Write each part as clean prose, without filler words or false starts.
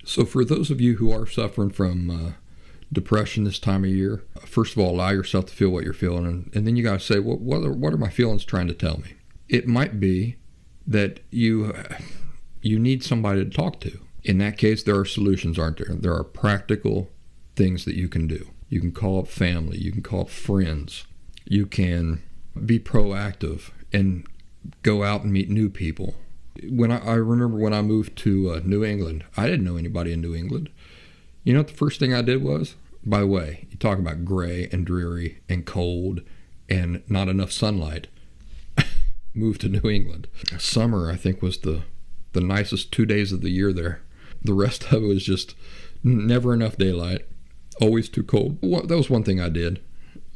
So for those of you who are suffering from depression this time of year, first of all, allow yourself to feel what you're feeling, and then you got to say, well, what are my feelings trying to tell me? It might be that you need somebody to talk to. In that case, there are solutions, aren't there? There are practical things that you can do. You can call up family. You can call up friends. You can be proactive and go out and meet new people. When I remember when I moved to New England, I didn't know anybody in New England. You know what the first thing I did was? By the way, you talk about gray and dreary and cold and not enough sunlight. Moved to New England. Summer, I think, was the nicest 2 days of the year there. The rest of it was just never enough daylight, always too cold. That was one thing I did.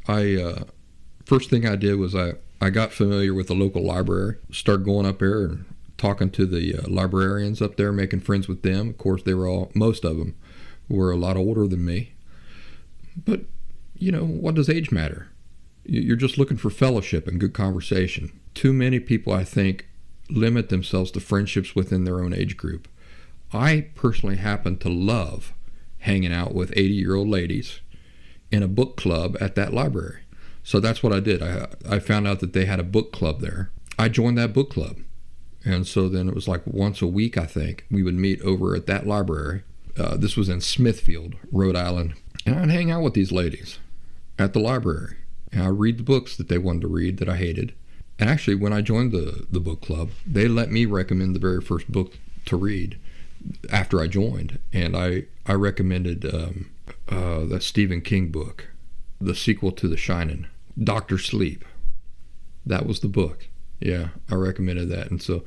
First thing I did was I got familiar with the local library, started going up there and talking to the librarians up there, making friends with them. Of course, most of them were a lot older than me. But, what does age matter? You're just looking for fellowship and good conversation. Too many people, I think, limit themselves to friendships within their own age group. I personally happen to love hanging out with 80-year-old ladies in a book club at that library. So that's what I did. I found out that they had a book club there. I joined that book club. And so then it was like once a week, I think, we would meet over at that library. This was in Smithfield, Rhode Island. And I'd hang out with these ladies at the library. And I'd read the books that they wanted to read that I hated. And actually, when I joined the book club, they let me recommend the very first book to read after I joined. And I recommended the Stephen King book, the sequel to The Shining, Dr. Sleep. That was the book. Yeah, I recommended that. And so,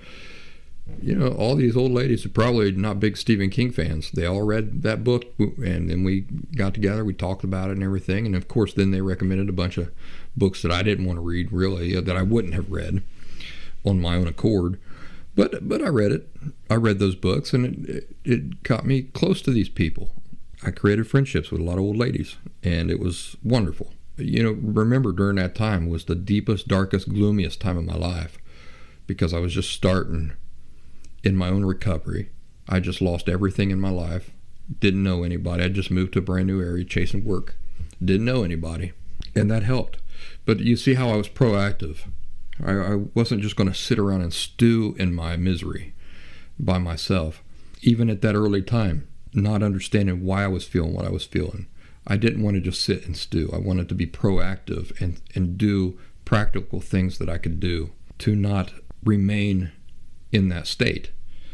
all these old ladies are probably not big Stephen King fans. They all read that book, and then we got together, we talked about it and everything. And of course, then they recommended a bunch of books that I didn't want to read, really, that I wouldn't have read on my own accord. But I read it. I read those books, and it got me close to these people. I created friendships with a lot of old ladies, and it was wonderful. Remember during that time was the deepest, darkest, gloomiest time of my life, because I was just starting in my own recovery. I just lost everything in my life. Didn't know anybody. I just moved to a brand new area chasing work. Didn't know anybody, and that helped. But you see how I was proactive. I wasn't just going to sit around and stew in my misery by myself, even at that early time, not understanding why I was feeling what I was feeling. I didn't want to just sit and stew. I wanted to be proactive and do practical things that I could do to not remain in that state.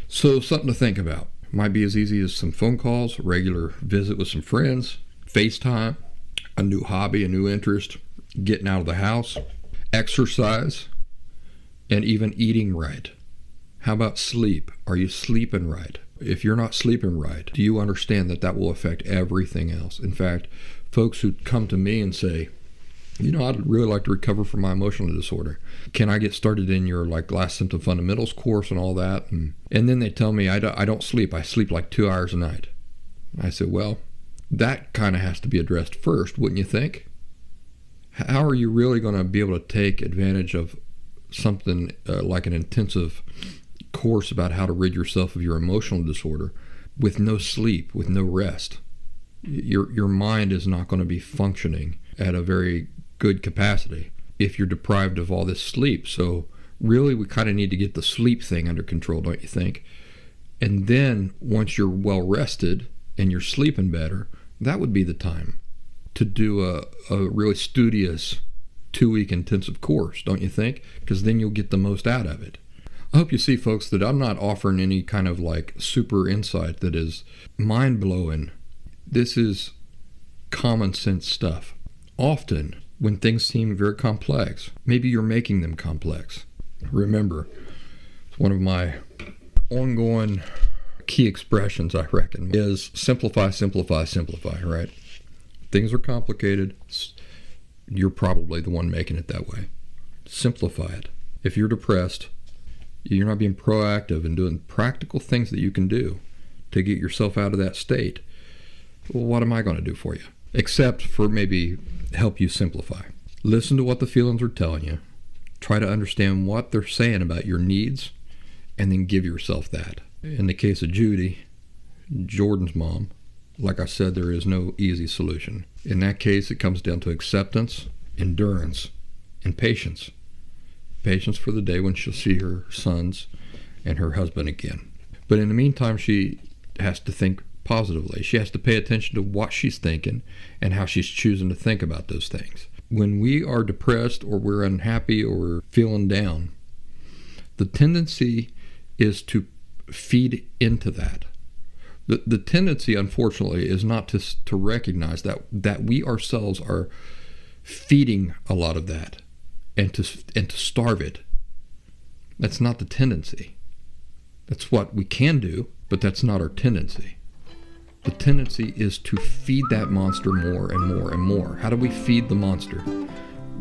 So something to think about. Might be as easy as some phone calls, a regular visit with some friends, FaceTime, a new hobby, a new interest, getting out of the house, exercise, and even eating right. How about sleep? Are you sleeping right? If you're not sleeping right, do you understand that will affect everything else? In fact, folks who come to me and say, I'd really like to recover from my emotional disorder. Can I get started in your last symptom fundamentals course and all that? And then they tell me I don't sleep. I sleep like 2 hours a night. I said, well, that kind of has to be addressed first, wouldn't you think? How are you really going to be able to take advantage of something like an intensive course about how to rid yourself of your emotional disorder with no sleep, with no rest? Your mind is not going to be functioning at a very good capacity if you're deprived of all this sleep. So really, we kind of need to get the sleep thing under control, don't you think? And then once you're well rested and you're sleeping better, that would be the time to do a really studious 2-week intensive course, don't you think? Because then you'll get the most out of it. I hope you see, folks, that I'm not offering any kind of super insight that is mind-blowing. This is common sense stuff. Often, when things seem very complex, maybe you're making them complex. Remember, it's one of my ongoing key expressions, I reckon, is simplify, simplify, simplify, right? Things are complicated. You're probably the one making it that way. Simplify it. If you're depressed, you're not being proactive and doing practical things that you can do to get yourself out of that state. Well, what am I going to do for you? Except for maybe help you simplify. Listen to what the feelings are telling you. Try to understand what they're saying about your needs, and then give yourself that. In the case of Judy, Jordan's mom, like I said, there is no easy solution. In that case, it comes down to acceptance, endurance, and patience. Patience for the day when she'll see her sons and her husband again. But in the meantime, she has to think positively. She has to pay attention to what she's thinking and how she's choosing to think about those things. When we are depressed or we're unhappy or we're feeling down, the tendency is to feed into that. The tendency, unfortunately, is not to recognize that we ourselves are feeding a lot of that and to starve it. That's not the tendency. That's what we can do, but that's not our tendency. The tendency is to feed that monster more and more and more. How do we feed the monster?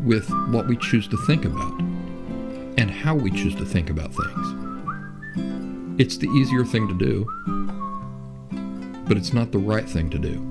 With what we choose to think about and how we choose to think about things. It's the easier thing to do, but it's not the right thing to do.